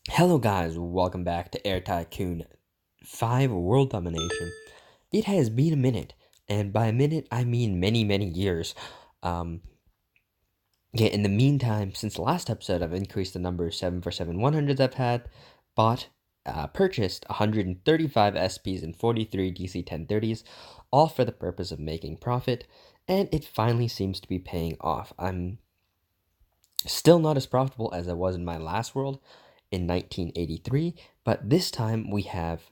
Hello guys, welcome back to Air Tycoon 5 World Domination. It has been a minute, and by a minute I mean many, many years. Um, in the meantime, since the last episode, I've increased the number of 747 100s I've had, purchased 135 SPs and 43 DC 1030s, all for the purpose of making profit, and it finally seems to be paying off. I'm still not as profitable as I was in my last world in 1983, but this time we have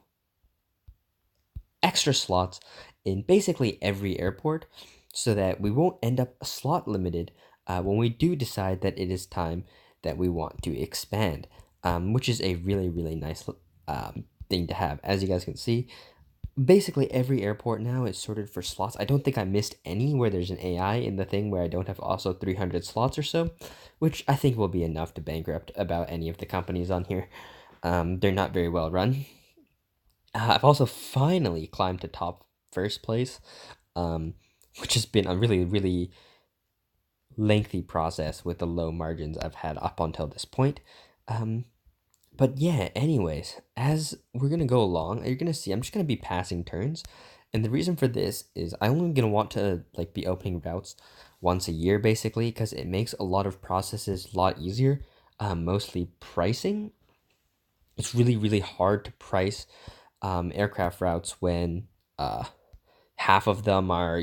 extra slots in basically every airport so that we won't end up slot limited when we do decide that it is time that we want to expand, which is a really, really nice thing to have. As you guys can see, basically every airport now is sorted for slots. I don't think I missed any where there's an AI in the thing where I don't have also 300 slots or so, which I think will be enough to bankrupt about any of the companies on here. They're not very well run. I've also finally climbed to top first place, um, which has been a really, really lengthy process with the low margins I've had up until this point. Um, but yeah, anyways, as we're gonna go along, you're gonna see I'm just gonna be passing turns, and the reason for this is I'm only gonna want to like be opening routes once a year basically because it makes a lot of processes a lot easier. Mostly pricing. It's really really hard to price aircraft routes when half of them are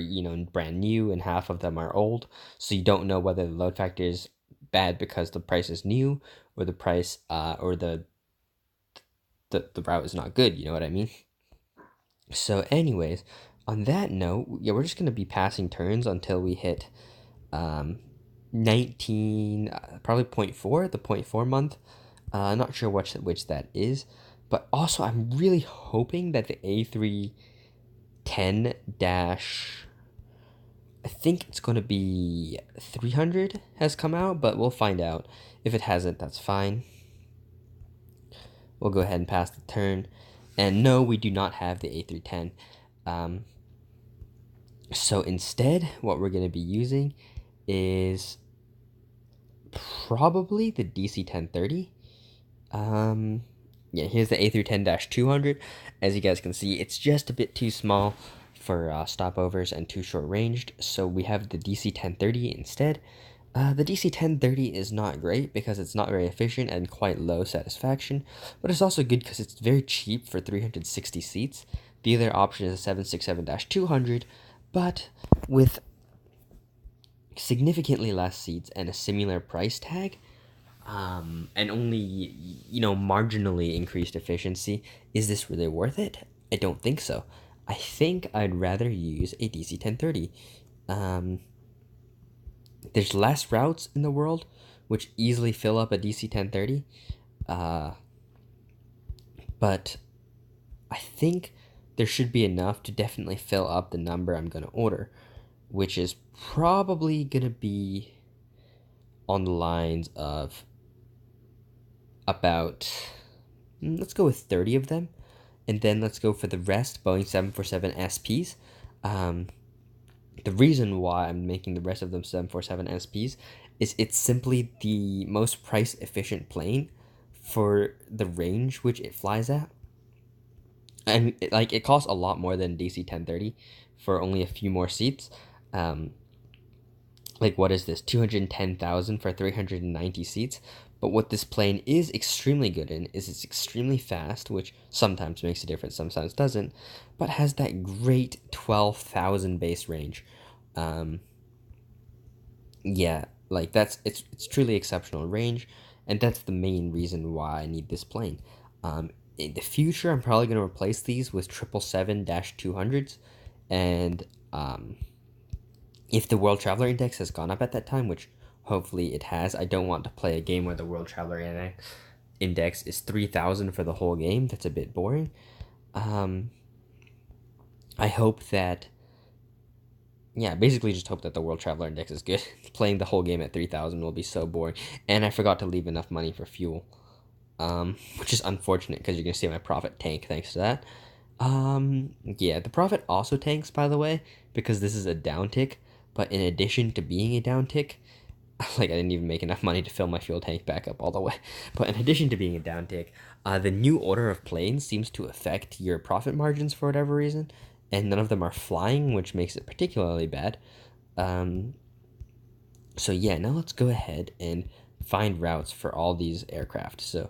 brand new and half of them are old, so you don't know whether the load factor is bad because the price is new or the price or the route is not good, you know what I mean? So anyways, on that note, yeah, we're just going to be passing turns until we hit um 19 probably point 0.4, the point 0.4 month. Not sure which that is, but also I'm really hoping that the A310 dash, I think it's going to be 300 has come out, but we'll find out. If it hasn't, that's fine. We'll go ahead and pass the turn. And no, we do not have the A310. Um, so instead, what we're going to be using is probably the DC 1030. Yeah, here's the A310-200. As you guys can see, it's just a bit too small for stopovers and too short ranged, so we have the DC 1030 instead. The DC 1030 is not great because it's not very efficient and quite low satisfaction, but it's also good because it's very cheap for 360 seats. The other option is a 767-200, but with significantly less seats and a similar price tag, and only marginally increased efficiency. Is this really worth it? I don't think so. I think I'd rather use a DC 1030. Um, there's less routes in the world which easily fill up a DC 1030, but I think there should be enough to definitely fill up the number I'm going to order, which is probably going to be on the lines of about, let's go with 30 of them, and then let's go for the rest Boeing 747 SPs. Um, the reason why I'm making the rest of them 747 SPs is it's simply the most price efficient plane for the range which it flies at. And it costs a lot more than DC 1030 for only a few more seats. Um, like what is this, 210,000 for 390 seats? But what this plane is extremely good in is it's extremely fast, which sometimes makes a difference, sometimes doesn't, but has that great 12,000 base range. um yeah, like it's truly exceptional range, and that's the main reason why I need this plane. In the future I'm probably going to replace these with 777-200s, and if the World Traveler Index has gone up at that time, which hopefully it has. I don't want to play a game where the World Traveler Index is 3,000 for the whole game. That's a bit boring. Um, I hope that, yeah, basically just hope that the World Traveler Index is good. Playing the whole game at 3,000 will be so boring. And I forgot to leave enough money for fuel, which is unfortunate because you're going to see my profit tank thanks to that. Yeah, the profit also tanks, by the way, because this is a down tick. But in addition to being a down tick, like I didn't even make enough money to fill my fuel tank back up all the way. But in addition to being a down tick, the new order of planes seems to affect your profit margins for whatever reason, and none of them are flying, which makes it particularly bad. So yeah, now let's go ahead and find routes for all these aircraft. So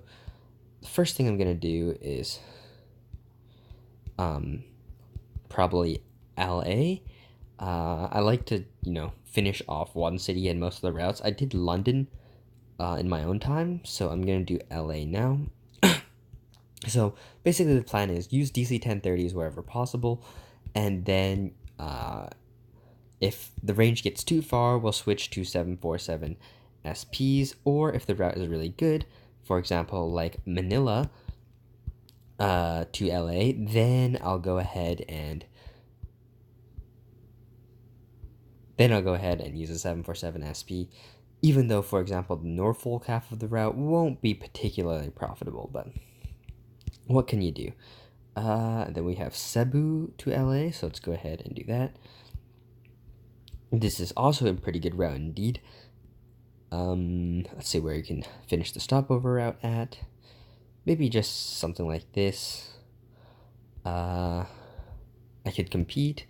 the first thing I'm gonna do is probably LA. I like to, finish off one city in most of the routes. I did London in my own time, so I'm gonna do LA now. So basically, the plan is use DC 1030s wherever possible, and then if the range gets too far, we'll switch to 747 SPs, or if the route is really good, for example, like Manila to LA, then I'll go ahead and use a 747 SP, even though, for example, the Norfolk half of the route won't be particularly profitable, but what can you do? Then we have Cebu to LA, so let's go ahead and do that. This is also a pretty good route indeed. Let's see where you can finish the stopover route at. Maybe just something like this. I could compete,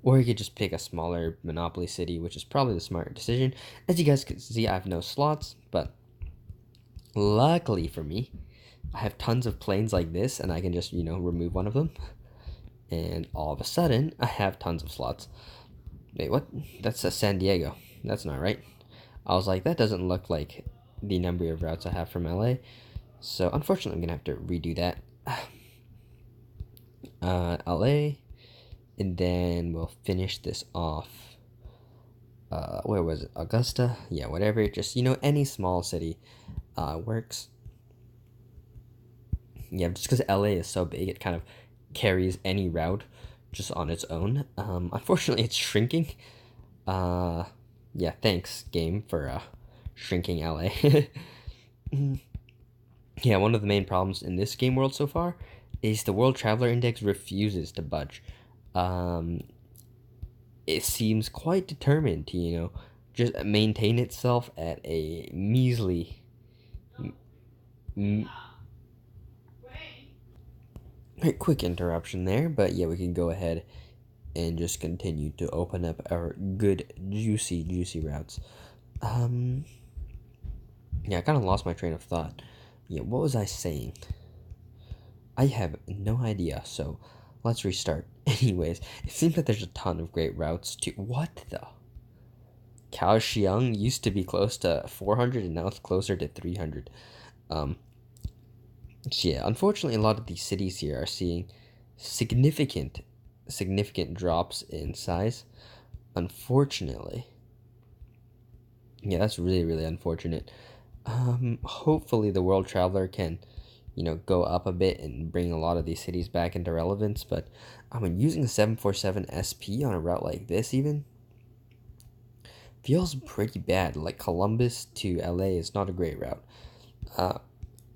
or you could just pick a smaller monopoly city, which is probably the smarter decision. As you guys can see, I have no slots, but luckily for me, I have tons of planes like this, and I can just, remove one of them. And all of a sudden, I have tons of slots. Wait, what? That's a San Diego. That's not right. I was like, that doesn't look like the number of routes I have from LA. So unfortunately, I'm going to have to redo that. LA. And then we'll finish this off. Where was it? Augusta? Yeah, whatever. Just, any small city works. Yeah, just because LA is so big, it kind of carries any route just on its own. Unfortunately, it's shrinking. Yeah, thanks, game, for shrinking LA. Yeah, one of the main problems in this game world so far is the World Traveler Index refuses to budge. It seems quite determined to, just maintain itself at a measly. Quick interruption there, but yeah, we can go ahead and just continue to open up our good, juicy routes. Yeah, I kind of lost my train of thought. Yeah, what was I saying? I have no idea, so let's restart. Anyways, it seems that there's a ton of great routes to... What the? Kaohsiung used to be close to 400 and now it's closer to 300. So yeah, unfortunately, a lot of these cities here are seeing significant drops in size. Unfortunately. Yeah, that's really unfortunate. Hopefully the World Traveler can, go up a bit and bring a lot of these cities back into relevance. But I mean, using the 747 SP on a route like this even feels pretty bad. Like Columbus to LA is not a great route.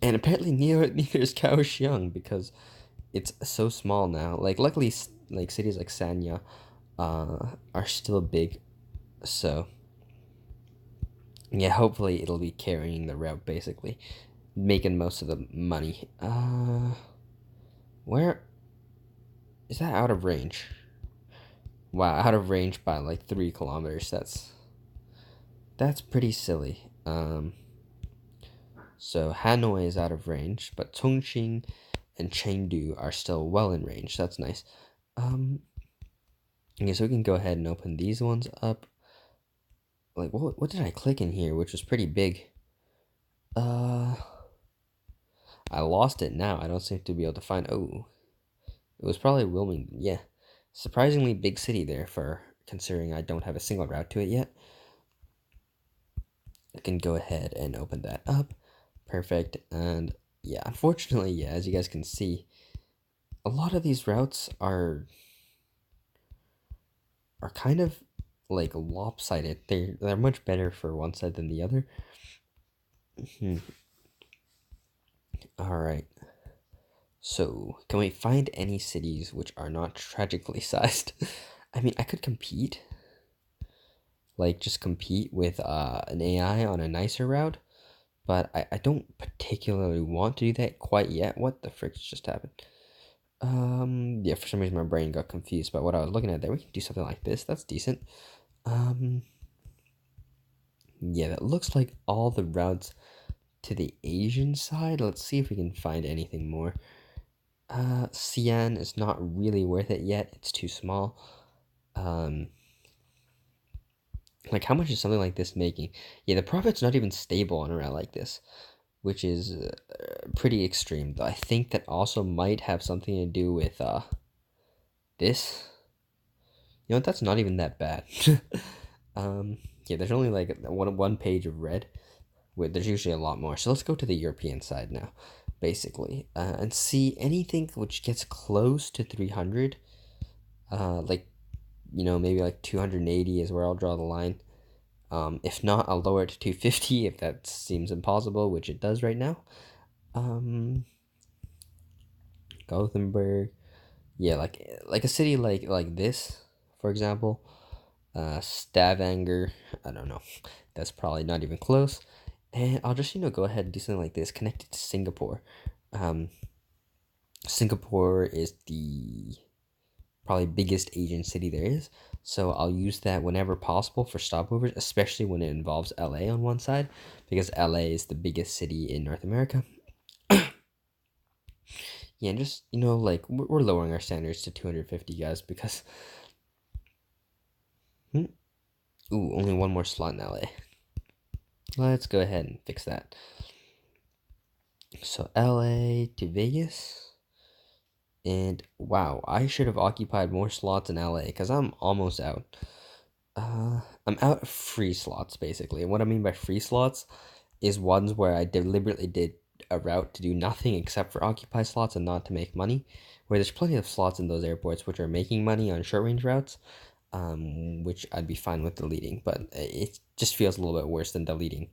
And apparently neither is Kaohsiung because it's so small now. Like luckily, like cities like Sanya are still big, so yeah, hopefully it'll be carrying the route basically, making most of the money. Where is that out of range? Wow, out of range by like 3 kilometers. That's pretty silly. So Hanoi is out of range, but Chongqing and Chengdu are still well in range. That's nice. Okay, so we can go ahead and open these ones up. Like, what did I click in here, which was pretty big? I lost it now. I don't seem to be able to find... Oh, it was probably Wilmington. Yeah, surprisingly big city there for considering I don't have a single route to it yet. I can go ahead and open that up. Perfect. And yeah, unfortunately, yeah, as you guys can see, a lot of these routes are kind of like lopsided. They're much better for one side than the other. All right. So, can we find any cities which are not tragically sized? I mean, I could compete. like just compete with an AI on a nicer route. But I don't particularly want to do that quite yet. What the frick just happened? Yeah, for some reason my brain got confused by what I was looking at there. We can do something like this. That's decent. Yeah, that looks like all the routes to the Asian side. Let's see if we can find anything more. Xi'an is not really worth it yet. It's too small. Like how much is something like this making? Yeah, the profit's not even stable on a route like this, which is pretty extreme. Though I think that also might have something to do with this. You know what? That's not even that bad. Yeah, there's only like one page of red. There's usually a lot more. So let's go to the European side now, basically, and see anything which gets close to 300. Like, maybe like 280 is where I'll draw the line. If not, I'll lower it to 250 if that seems impossible, which it does right now. Gothenburg, yeah, like a city like this, for example. Stavanger, I don't know. That's probably not even close. And I'll just go ahead and do something like this. Connect it to Singapore. Singapore is the probably biggest Asian city there is. So I'll use that whenever possible for stopovers, especially when it involves LA on one side, because LA is the biggest city in North America. Yeah, and just, like, we're lowering our standards to 250, guys, because... Ooh, only one more slot in LA. Let's go ahead and fix that. So LA to Vegas. And wow, I should have occupied more slots in LA because I'm almost out. I'm out of free slots, basically. And what I mean by free slots is ones where I deliberately did a route to do nothing except for occupy slots and not to make money. Where there's plenty of slots in those airports which are making money on short range routes, which I'd be fine with deleting. But it just feels a little bit worse than deleting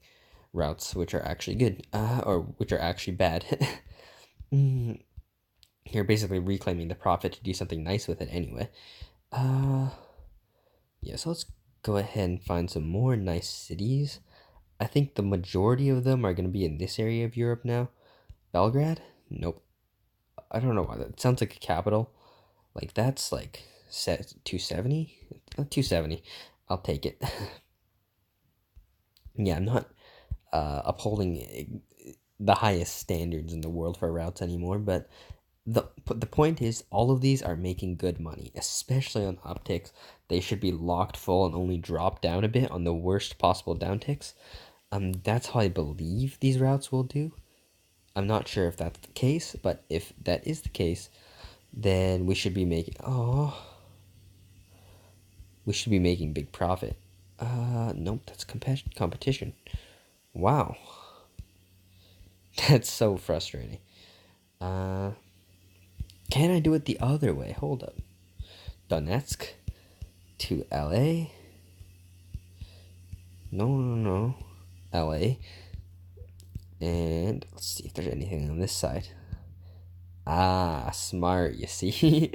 routes which are actually good, or which are actually bad. You're basically reclaiming the profit to do something nice with it anyway. Yeah, so let's go ahead and find some more nice cities. I think the majority of them are going to be in this area of Europe now. Belgrade? Nope. I don't know why. That sounds like a capital. Like, that's like 270? 270. I'll take it. Yeah, I'm not upholding the highest standards in the world for routes anymore, but the point is all of these are making good money, especially on upticks. They should be locked full and only drop down a bit on the worst possible downticks. That's how I believe these routes will do. I'm not sure if that's the case, but if that is the case, then we should be making big profit. Nope, that's competition. Wow. That's so frustrating. Can I do it the other way? Hold up. Donetsk to LA. No. LA. And let's see if there's anything on this side. Ah, smart, you see.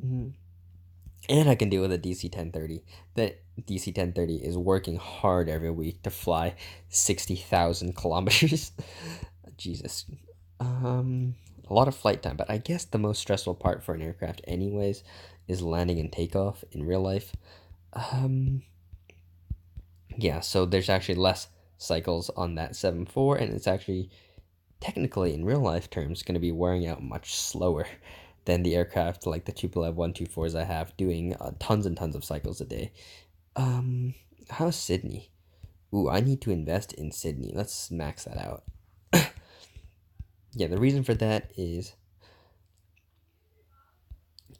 And I can deal with a DC 1030. That DC 1030 is working hard every week to fly 60,000 kilometers. Jesus. A lot of flight time, but I guess the most stressful part for an aircraft anyways is landing and takeoff in real life. Yeah, so there's actually less cycles on that 7.4, and it's actually technically in real life terms going to be wearing out much slower than the aircraft like the Tupolev 124s I have doing tons and tons of cycles a day. How's Sydney? Ooh, I need to invest in Sydney. Let's max that out. Yeah, the reason for that is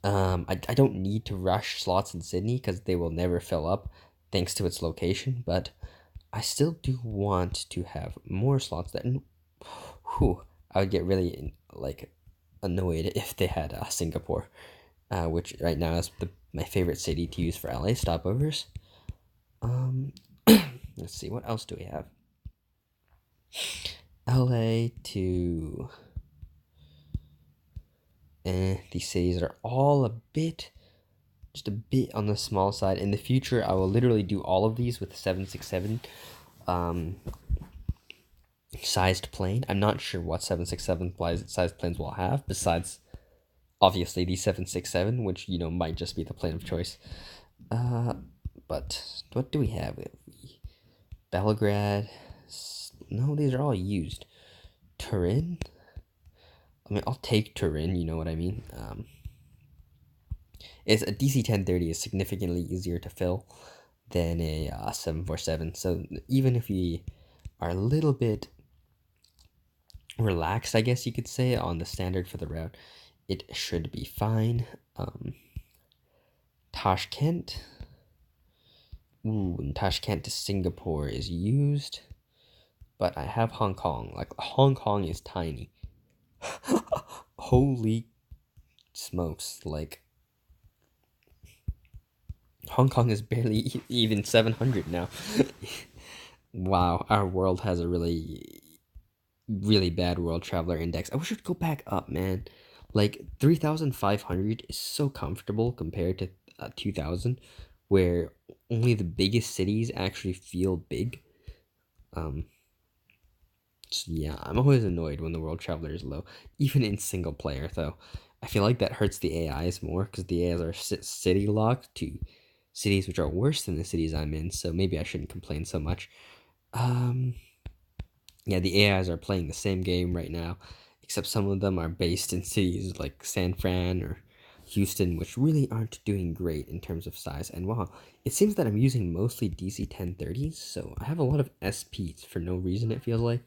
I don't need to rush slots in Sydney because they will never fill up thanks to its location, but I still do want to have more slots that, I would get really like annoyed if they had Singapore, which right now is my favorite city to use for LA stopovers. Let's see, what else do we have? LA to these cities are all a bit just a bit on the small side. In the future, I will literally do all of these with the 767 sized plane. I'm not sure what 767 sized planes will have besides obviously the 767, which might just be the plane of choice. But what do we have? Belgrade. No, these are all used. Turin. I mean, I'll take Turin. You know what I mean. It's a DC-1030 is significantly easier to fill than a 747. So even if we are a little bit relaxed, I guess you could say, on the standard for the route, it should be fine. Tashkent. Ooh, and Tashkent to Singapore is used. But I have Hong Kong. Like, Hong Kong is tiny. Holy smokes. Like, Hong Kong is barely even 700 now. Wow, our world has a really, really bad world traveler index. I wish it would go back up, man. Like, 3,500 is so comfortable compared to 2,000, where only the biggest cities actually feel big. So yeah, I'm always annoyed when the world traveler is low, even in single player, though. I feel like that hurts the AIs more because the AIs are city locked to cities which are worse than the cities I'm in, so maybe I shouldn't complain so much. Yeah, the AIs are playing the same game right now, except some of them are based in cities like San Fran or Houston, which really aren't doing great in terms of size. And wow, it seems that I'm using mostly DC-1030s, so I have a lot of SPs for no reason, it feels like.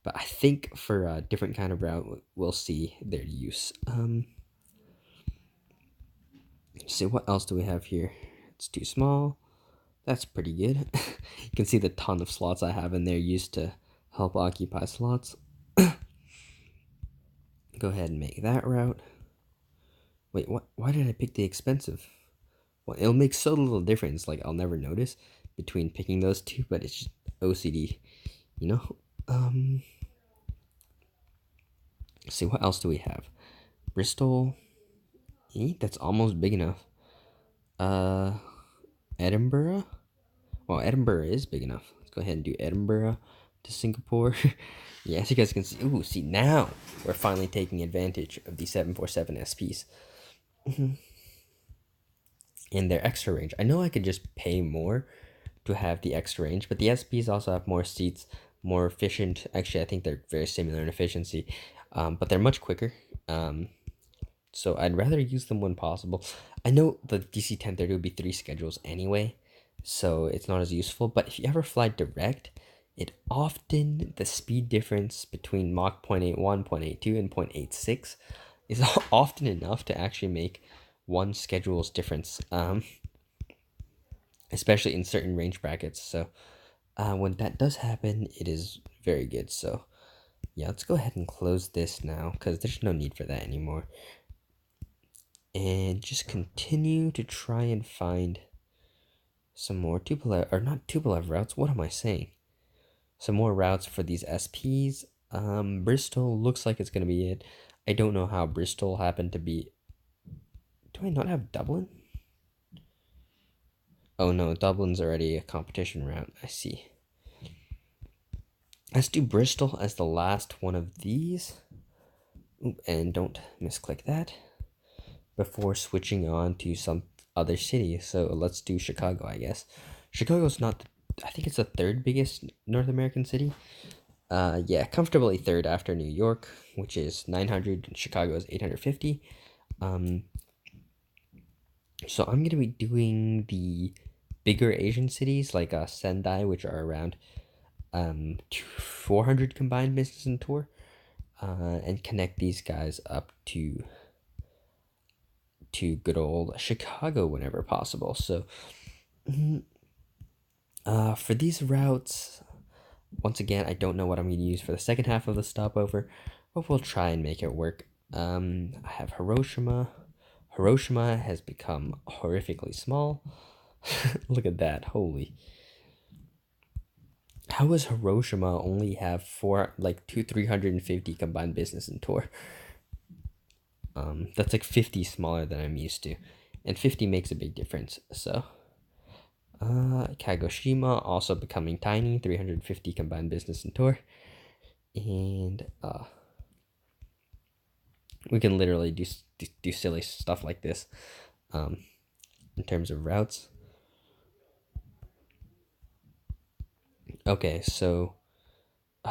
But I think for a different kind of route, we'll see their use. Let's see, what else do we have here? It's too small. That's pretty good. You can see the ton of slots I have in there used to help occupy slots. Go ahead and make that route. Wait, what? Why did I pick the expensive? Well, it'll make so little difference. Like, I'll never notice between picking those two, but it's just OCD, you know? Let's see, what else do we have? Bristol. That's almost big enough. Edinburgh. Well, Edinburgh is big enough. Let's go ahead and do Edinburgh to Singapore. Yeah, as you guys can see. Ooh, see, now we're finally taking advantage of the 747 SPs. And their extra range. I know I could just pay more to have the extra range, but the SPs also have more seats, more efficient. Actually, I think they're very similar in efficiency, but they're much quicker. So I'd rather use them when possible. I know the DC-1030 would be 3 schedules anyway, so it's not as useful. But if you ever fly direct, the speed difference between Mach 0.81, 0.82, and 0.86 is often enough to actually make one schedule's difference, especially in certain range brackets. So when that does happen, it is very good. So yeah, let's go ahead and close this now because there's no need for that anymore. And just continue to try and find some more Tupolev, or not Tupolev routes, what am I saying? Some more routes for these SPs. Bristol looks like it's going to be it. I don't know how Bristol happened to be. Do I not have Dublin? Oh no, Dublin's already a competition route. I see. Let's do Bristol as the last one of these. Oop, and don't misclick that before switching on to some other city. So let's do Chicago, I guess. Chicago's not, I think it's the third biggest North American city. Yeah, comfortably third after New York, which is 900, and Chicago is 850. So I'm going to be doing the bigger Asian cities like Sendai, which are around 400 combined business and tour, and connect these guys up to good old Chicago whenever possible. So for these routes, once again, I don't know what I'm going to use for the second half of the stopover, but we'll try and make it work. I have Hiroshima. Hiroshima has become horrifically small. Look at that, holy. How does Hiroshima only have 350 combined business and tour? That's like 50 smaller than I'm used to. and 50 makes a big difference. So Kagoshima also becoming tiny, 350 combined business and tour, and we can literally do silly stuff like this in terms of routes. Okay, so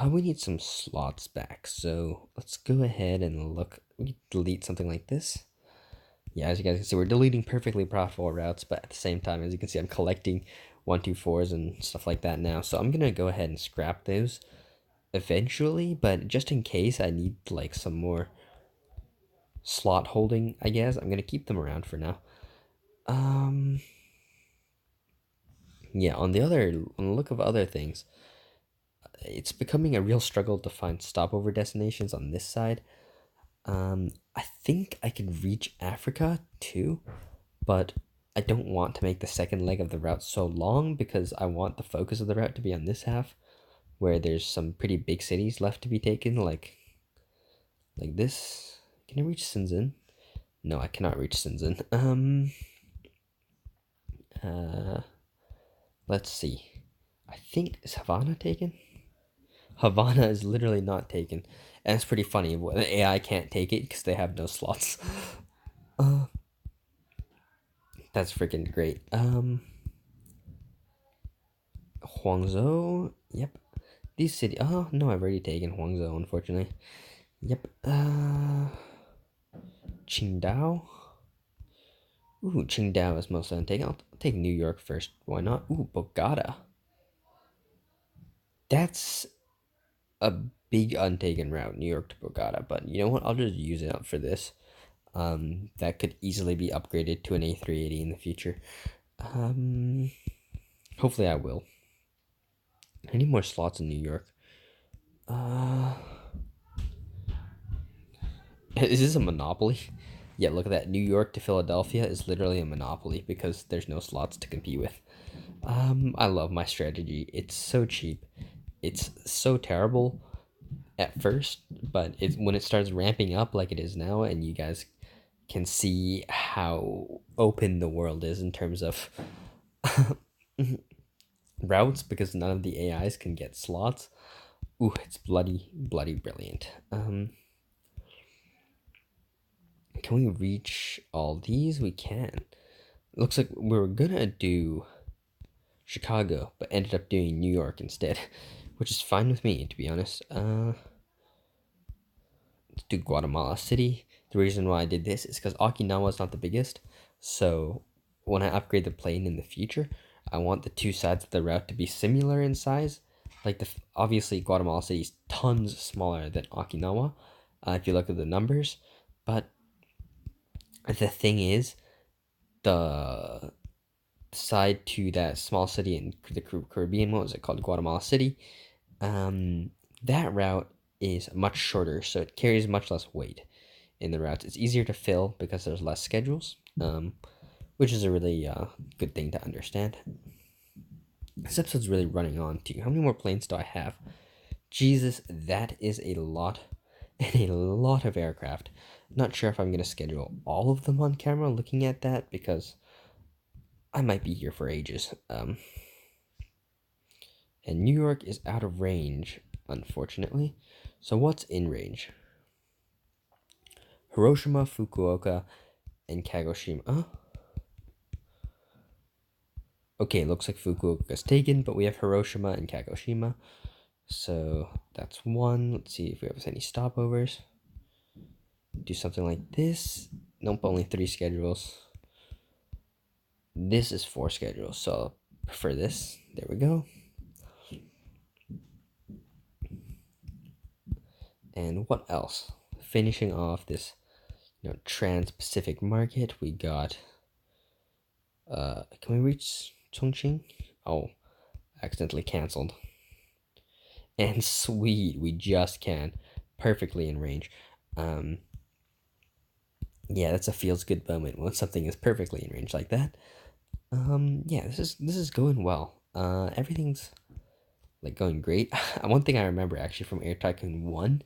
we need some slots back. So let's go ahead and look. We delete something like this. Yeah, as you guys can see, we're deleting perfectly profitable routes, but at the same time, as you can see, I'm collecting 124s and stuff like that now. So I'm gonna go ahead and scrap those eventually, but just in case I need like some more slot holding, I guess I'm gonna keep them around for now. Yeah, on the look of other things, it's becoming a real struggle to find stopover destinations on this side. I think I could reach Africa too, but I don't want to make the second leg of the route so long because I want the focus of the route to be on this half, where there's some pretty big cities left to be taken, like this. Can I reach Shenzhen? No, I cannot reach Shenzhen. Let's see. I think is Havana taken? Havana is literally not taken, and it's pretty funny. The AI can't take it because they have no slots. That's freaking great. Huangzhou. Yep. These cities. Oh no, I've already taken Huangzhou. Unfortunately. Yep. Qingdao. Ooh, Qingdao is mostly untaken. I'll take New York first. Why not? Ooh, Bogota. That's a big untaken route, New York to Bogota. But you know what? I'll just use it up for this. That could easily be upgraded to an A380 in the future. Hopefully I will. I need more slots in New York. Is this a monopoly? Yeah, look at that. New York to Philadelphia is literally a monopoly because there's no slots to compete with. I love my strategy. It's so cheap. It's so terrible at first, but when it starts ramping up like it is now, and you guys can see how open the world is in terms of routes because none of the AIs can get slots. Ooh, it's bloody brilliant. Can we reach all these? We can. Looks like we were gonna do Chicago, but ended up doing New York instead, which is fine with me, to be honest. Let's do Guatemala City. The reason why I did this is because Okinawa is not the biggest, so when I upgrade the plane in the future, I want the two sides of the route to be similar in size. Like obviously Guatemala City is tons smaller than Okinawa, if you look at the numbers, but the thing is, the side to that small city in the Caribbean, what was it called, Guatemala City, that route is much shorter, so it carries much less weight in the routes. It's easier to fill because there's less schedules, which is a really good thing to understand. This episode's really running on too. How many more planes do I have? Jesus, that is a lot, and a lot of aircraft. Not sure if I'm going to schedule all of them on camera looking at that because I might be here for ages. And New York is out of range, unfortunately. So what's in range? Hiroshima, Fukuoka, and Kagoshima. Okay, looks like Fukuoka's taken, but we have Hiroshima and Kagoshima. So that's one. Let's see if we have any stopovers. Do something like this. Nope, only 3 schedules. This is 4 schedules, so I'll prefer this. There we go. And what else? Finishing off this, Trans-Pacific market, we got. Can we reach Chongqing? Oh, accidentally canceled. And sweet, we just can. Perfectly in range. Yeah, that's a feels good moment when something is perfectly in range like that. Yeah, this is going well. Everything's like going great. One thing I remember actually from Air Tycoon 1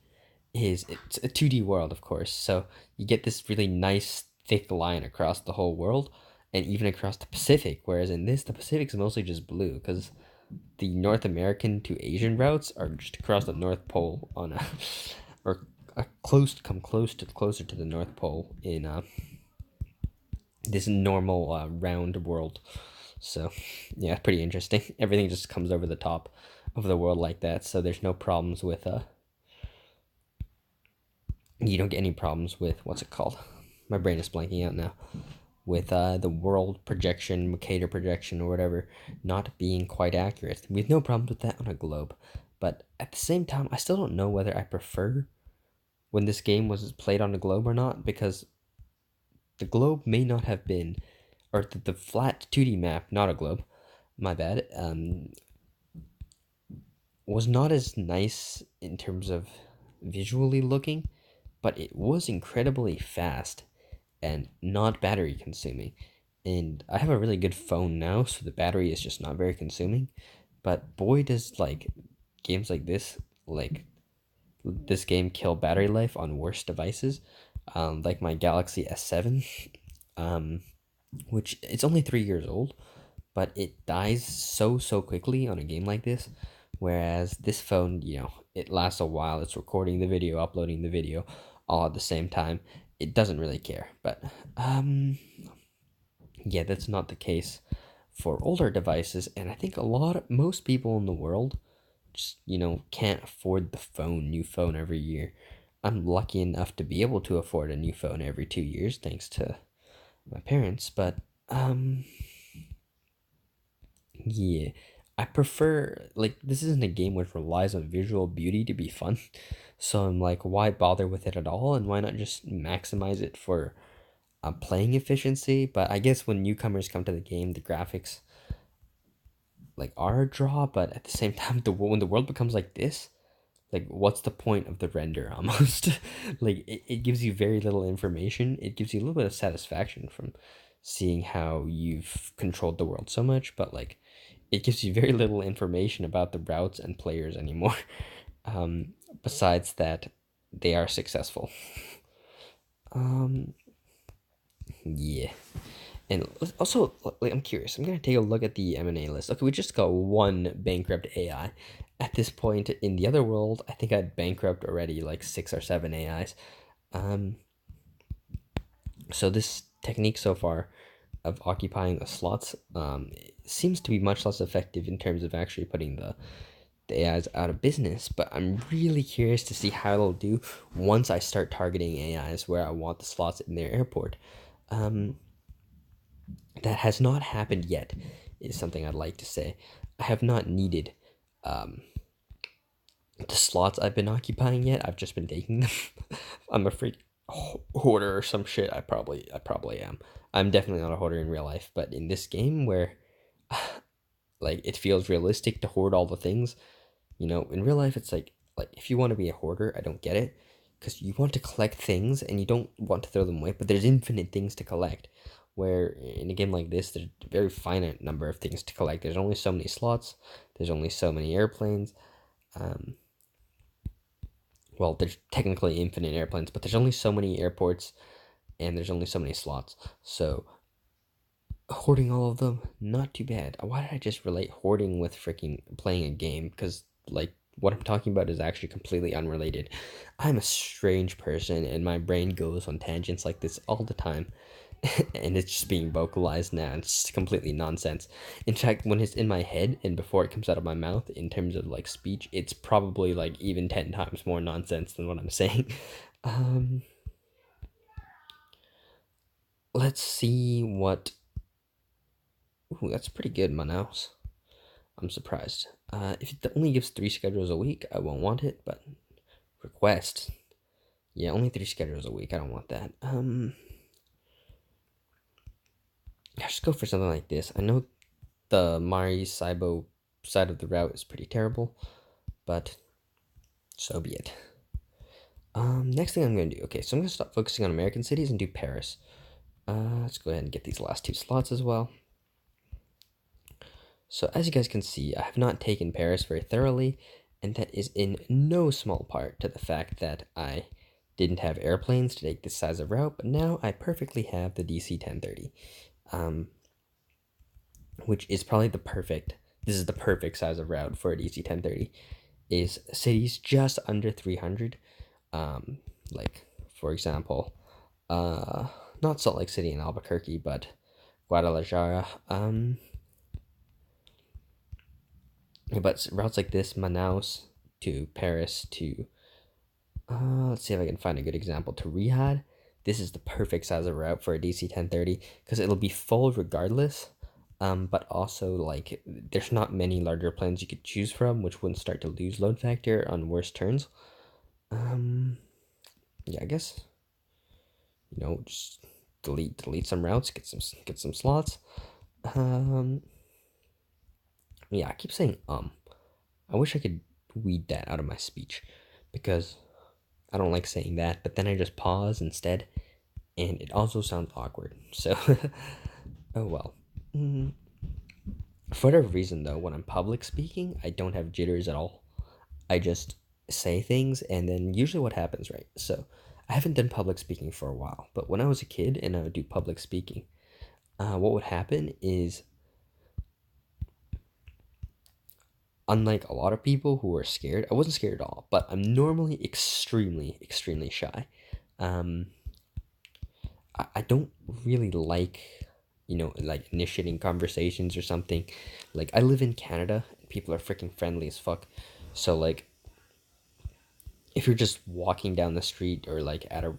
is it's a 2D world, of course. So you get this really nice thick line across the whole world and even across the Pacific. Whereas in this, the Pacific's mostly just blue because the North American to Asian routes are just across the North Pole on a, or closer to the North Pole in this normal round world. So yeah, pretty interesting. Everything just comes over the top of the world like that. So there's no problems with you don't get any problems with what's it called? My brain is blanking out now. With the world projection, Mercator projection, or whatever, not being quite accurate. We have no problems with that on a globe. But at the same time, I still don't know whether I prefer when this game was played on a globe or not, because the globe may not have been, or the flat 2D map, not a globe, my bad, was not as nice in terms of visually looking, but it was incredibly fast and not battery consuming. And I have a really good phone now, so the battery is just not very consuming. But boy, does like games like this game kill battery life on worse devices, like my Galaxy S7, um, which it's only 3 years old, but it dies so quickly on a game like this. Whereas this phone, it lasts a while. It's recording the video, uploading the video, all at the same time. It doesn't really care. But yeah, that's not the case for older devices, and I think most people in the world just can't afford the new phone every year. I'm lucky enough to be able to afford a new phone every 2 years thanks to my parents, but yeah, I prefer, like, this isn't a game which relies on visual beauty to be fun. So I'm like, why bother with it at all? And why not just maximize it for playing efficiency? But I guess when newcomers come to the game, the graphics like are a draw. But at the same time, when the world becomes like this, like what's the point of the render almost? Like it gives you very little information. It gives you a little bit of satisfaction from seeing how you've controlled the world so much, but like it gives you very little information about the routes and players anymore. Besides that, they are successful. Um, yeah. And also, like, I'm curious. I'm gonna take a look at the M&A list. Okay, we just got one bankrupt AI. At this point in the other world, I think I'd bankrupt already like 6 or 7 AIs. Um, so this technique so far of occupying the slots seems to be much less effective in terms of actually putting the AIs out of business, but I'm really curious to see how it'll do once I start targeting AIs where I want the slots in their airport. That has not happened yet, is something I'd like to say. I have not needed the slots I've been occupying yet. I've just been taking them. I'm a freak hoarder or some shit. I probably am. I'm definitely not a hoarder in real life, but in this game where like it feels realistic to hoard all the things, in real life it's like if you want to be a hoarder, I don't get it, because you want to collect things and you don't want to throw them away, but there's infinite things to collect. Where in a game like this, there's a very finite number of things to collect. There's only so many slots. There's only so many airplanes. Well, there's technically infinite airplanes, but there's only so many airports, and there's only so many slots. So hoarding all of them, not too bad. Why did I just relate hoarding with freaking playing a game? Because like what I'm talking about is actually completely unrelated. I'm a strange person, and my brain goes on tangents like this all the time. And it's just being vocalized now. It's just completely nonsense. In fact, when it's in my head and before it comes out of my mouth, in terms of like speech, it's probably like even 10 times more nonsense than what I'm saying. Let's see what. Ooh, that's pretty good, Manaus. I'm surprised. If it only gives 3 schedules a week, I won't want it, but request. Yeah, only 3 schedules a week. I don't want that. I should go for something like this. I know the Mari Saibo side of the route is pretty terrible, but so be it. Next thing I'm going to do, okay, so I'm going to stop focusing on American cities and do Paris. Let's go ahead and get these last 2 slots as well. So as you guys can see, I have not taken Paris very thoroughly, and that is in no small part to the fact that I didn't have airplanes to take this size of route, but now I perfectly have the DC-1030, which is probably the perfect. This is the perfect size of route for a DC-1030. Is cities just under 300, like for example, not Salt Lake City and Albuquerque, but Guadalajara. But routes like this, Manaus to Paris to, let's see if I can find a good example, to Riyadh. This is the perfect size of route for a DC-1030 because it'll be full regardless. But also, like, there's not many larger planes you could choose from, which wouldn't start to lose load factor on worse turns. Yeah, I guess, just delete some routes, get some slots. Yeah, I keep saying I wish I could weed that out of my speech because I don't like saying that, but then I just pause instead, and it also sounds awkward. So, oh well. For whatever reason, though, when I'm public speaking, I don't have jitters at all. I just say things, and then usually what happens, right? So, I haven't done public speaking for a while, but when I was a kid and I would do public speaking, what would happen is, unlike a lot of people who are scared, I wasn't scared at all, but I'm normally extremely, extremely shy. Um, I don't really like, like initiating conversations or something. Like, I live in Canada and people are freaking friendly as fuck. So, like, if you're just walking down the street or like at a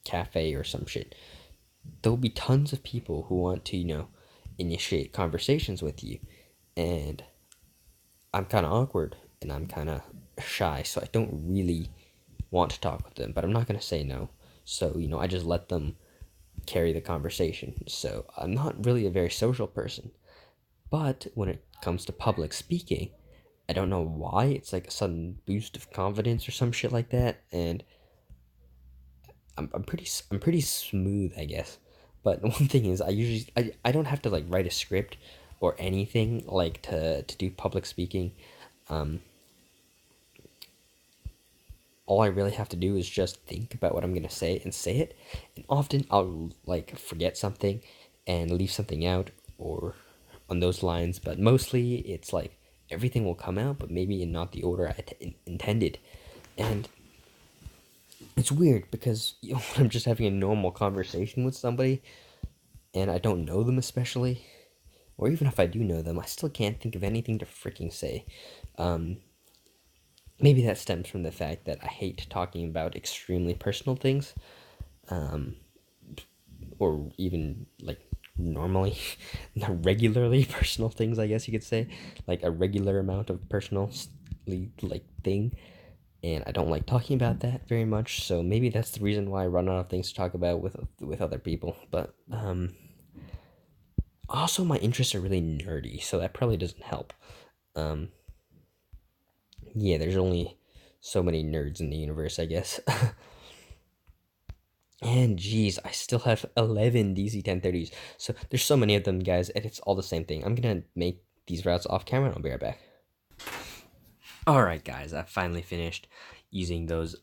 cafe or some shit, there'll be tons of people who want to, initiate conversations with you. And I'm kind of awkward and I'm kind of shy. So I don't really want to talk with them, but I'm not going to say no. So, I just let them carry the conversation. So I'm not really a very social person. But when it comes to public speaking, I don't know why. It's like a sudden boost of confidence or some shit like that. And I'm pretty smooth, I guess. But one thing is, I don't have to like write a script or anything like to do public speaking. Um, all I really have to do is just think about what I'm gonna say and say it. And often I'll like forget something and leave something out or on those lines. But mostly it's like everything will come out, but maybe in not the order intended. And it's weird because when I'm just having a normal conversation with somebody and I don't know them especially, or even if I do know them, I still can't think of anything to freaking say. Um, Maybe that stems from the fact that I hate talking about extremely personal things, um, or even like normally, not regularly personal things. I guess you could say, like a regular amount of personal like thing, and I don't like talking about that very much. So maybe that's the reason why I run out of things to talk about with other people. But also my interests are really nerdy, so that probably doesn't help. Um, yeah, there's only so many nerds in the universe, I guess. And geez, I still have 11 DC-1030s. So there's so many of them, guys, and it's all the same thing. I'm gonna make these routes off camera and I'll be right back. Alright, guys, I finally finished using those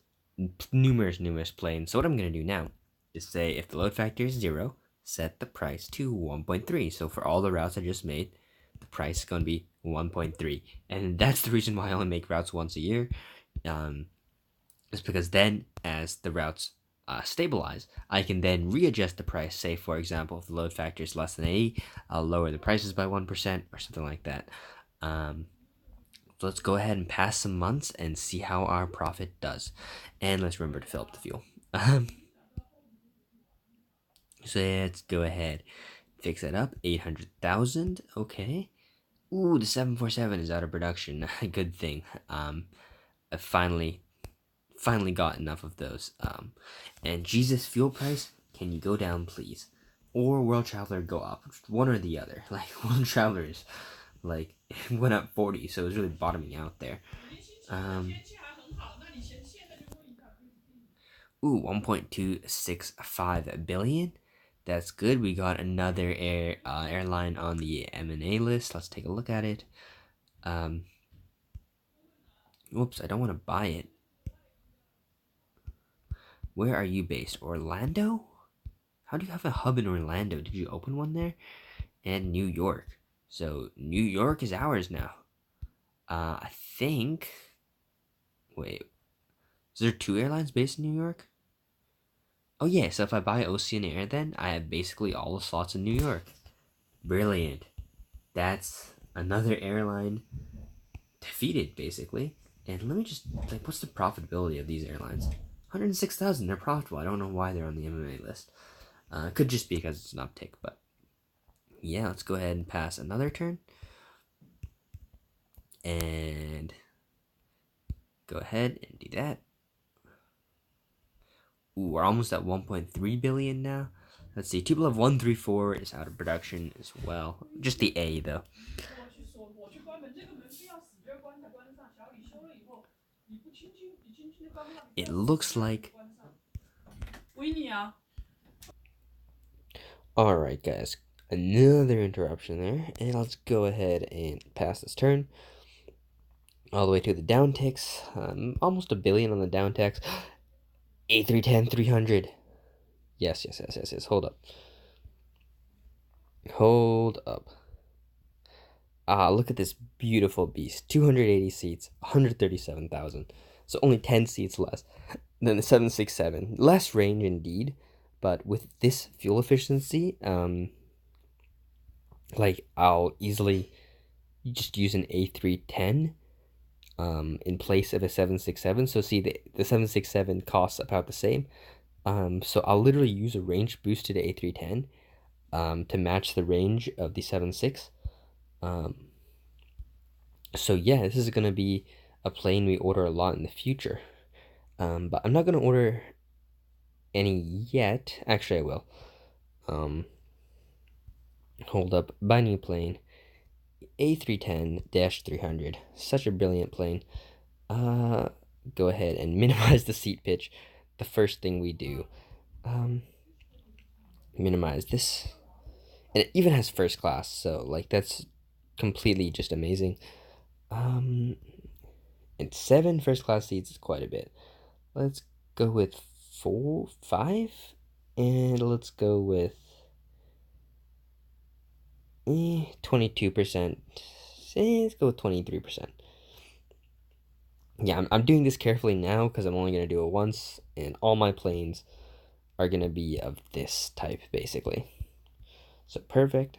numerous planes. So what I'm gonna do now is say if the load factor is 0, set the price to 1.3. So for all the routes I just made, the price is gonna be 1.3. And that's the reason why I only make routes once a year. Is because then as the routes stabilize, I can then readjust the price. Say, for example, if the load factor is less than 80, I'll lower the prices by 1% or something like that. So let's go ahead and pass some months and see how our profit does. And let's remember to fill up the fuel. So let's go ahead, fix that up. 800,000. Okay. Ooh, the 747 is out of production. Good thing. I finally got enough of those. And Jesus, fuel price, can you go down, please? Or World Traveler go up? One or the other. Like, World Traveler is, like, it went up 40, so it was really bottoming out there. Um, ooh, 1.265 billion. That's good. We got another airline on the M&A list. Let's take a look at it. Whoops, I don't want to buy it. Where are you based? Orlando? How do you have a hub in Orlando? Did you open one there? And New York. So New York is ours now. I think. Wait, is there 2 airlines based in New York? Oh yeah, so if I buy Oceanair, then I have basically all the slots in New York. Brilliant. That's another airline defeated, basically. And let me just like, what's the profitability of these airlines? 106,000. They're profitable. I don't know why they're on the MMA list. Could just be because it's an uptick, but yeah, let's go ahead and pass another turn. And go ahead and do that. Ooh, we're almost at 1.3 billion now. Let's see, Tupolev 134 is out of production as well. Just the A though. It looks like. Alright, guys. Another interruption there. And let's go ahead and pass this turn. All the way to the down ticks. Almost a billion on the down ticks. A310 300. Yes. Hold up. Hold up. Look at this beautiful beast. 280 seats, 137,000. So only 10 seats less than the 767. Less range indeed, but with this fuel efficiency, like I'll easily just use an A310 in place of a 767. So see, the 767 costs about the same. So I'll literally use a range boosted A310 to match the range of the 76. So yeah, this is gonna be a plane we order a lot in the future. But I'm not gonna order any yet. Actually, I will. Hold up. Buy new plane. A310-300. Such a brilliant plane. Go ahead and minimize the seat pitch. The first thing we do. Minimize this. And it even has first class, so like that's completely just amazing. And 7 first class seats is quite a bit. Let's go with 4, 5, and let's go with 22%. Let's go with 23%. Yeah, I'm doing this carefully now because I'm only going to do it once, and all my planes are going to be of this type, basically. So, perfect.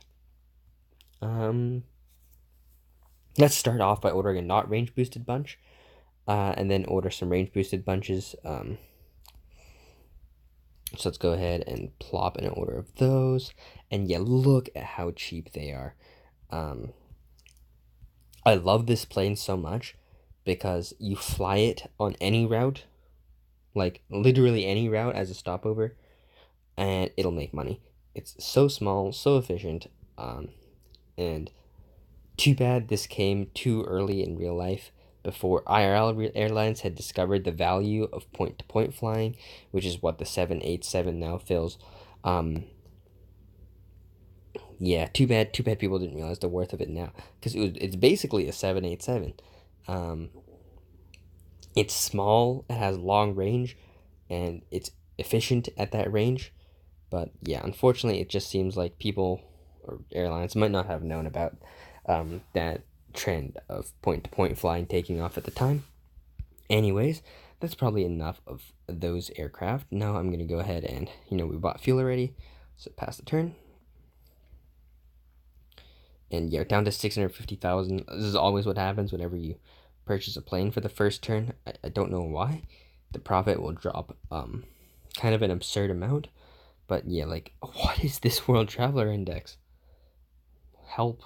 Let's start off by ordering a not range boosted bunch, and then order some range boosted bunches. So let's go ahead and plop in an order of those. And yeah, look at how cheap they are. I love this plane so much because you fly it on any route, like literally any route as a stopover, and it'll make money. It's so small, so efficient, and too bad this came too early in real life before IRL airlines had discovered the value of point-to-point flying, which is what the 787 now fills. Yeah, too bad people didn't realize the worth of it now, because it's basically a 787. It's small, it has long range, and it's efficient at that range. But yeah, unfortunately, it just seems like people or airlines might not have known about that trend of point-to-point flying taking off at the time. Anyways, that's probably enough of those aircraft. Now I'm going to go ahead and, we bought fuel already, so pass the turn. And yeah, down to 650,000. This is always what happens whenever you purchase a plane for the first turn. I don't know why. The profit will drop kind of an absurd amount. But yeah, like, what is this World Traveler Index? Help.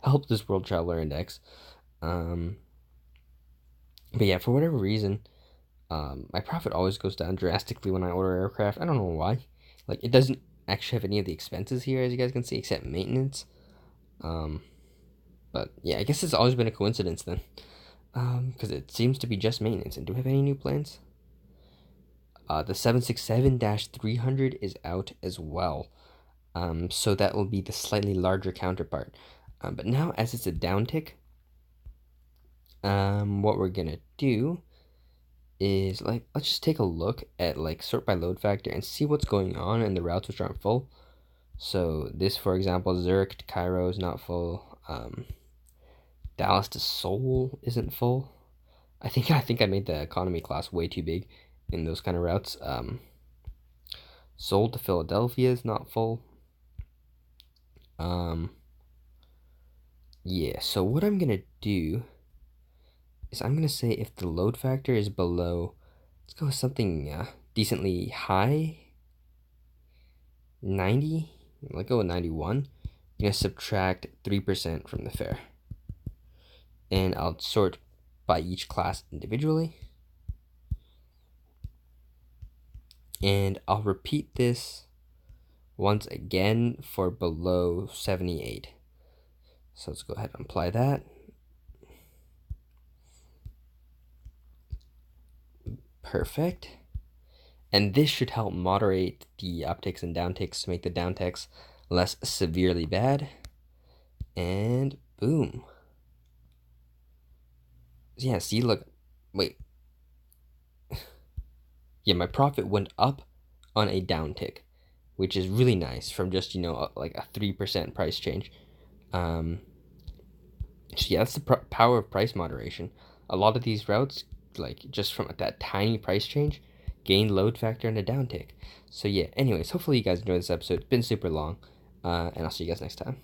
Help this World Traveler Index. But yeah, for whatever reason, my profit always goes down drastically when I order aircraft. I don't know why. Like, it doesn't actually have any of the expenses here, as you guys can see, except maintenance. But yeah, I guess it's always been a coincidence then. Because it seems to be just maintenance. And do we have any new plans? The 767-300 is out as well. So that will be the slightly larger counterpart. But now, as it's a downtick, what we're gonna do is like, let's just take a look at like sort by load factor and see what's going on in the routes which aren't full. So this, for example, Zurich to Cairo is not full. Dallas to Seoul isn't full. I think I made the economy class way too big in those kind of routes. Seoul to Philadelphia is not full. Yeah, so what I'm gonna do is I'm gonna say if the load factor is below, let's go with something decently high, 90. Let's go with 91. I'm gonna subtract 3% from the fare, and I'll sort by each class individually. And I'll repeat this once again for below 78. So let's go ahead and apply that. Perfect. And this should help moderate the upticks and downticks to make the downticks less severely bad. And boom. Yeah, see, look, wait. Yeah, my profit went up on a downtick, which is really nice from just, like a 3% price change. So yeah, that's the power of price moderation. A lot of these routes, like just from that tiny price change, gain load factor and a downtick. So yeah, anyways, hopefully you guys enjoyed this episode. It's been super long, and I'll see you guys next time.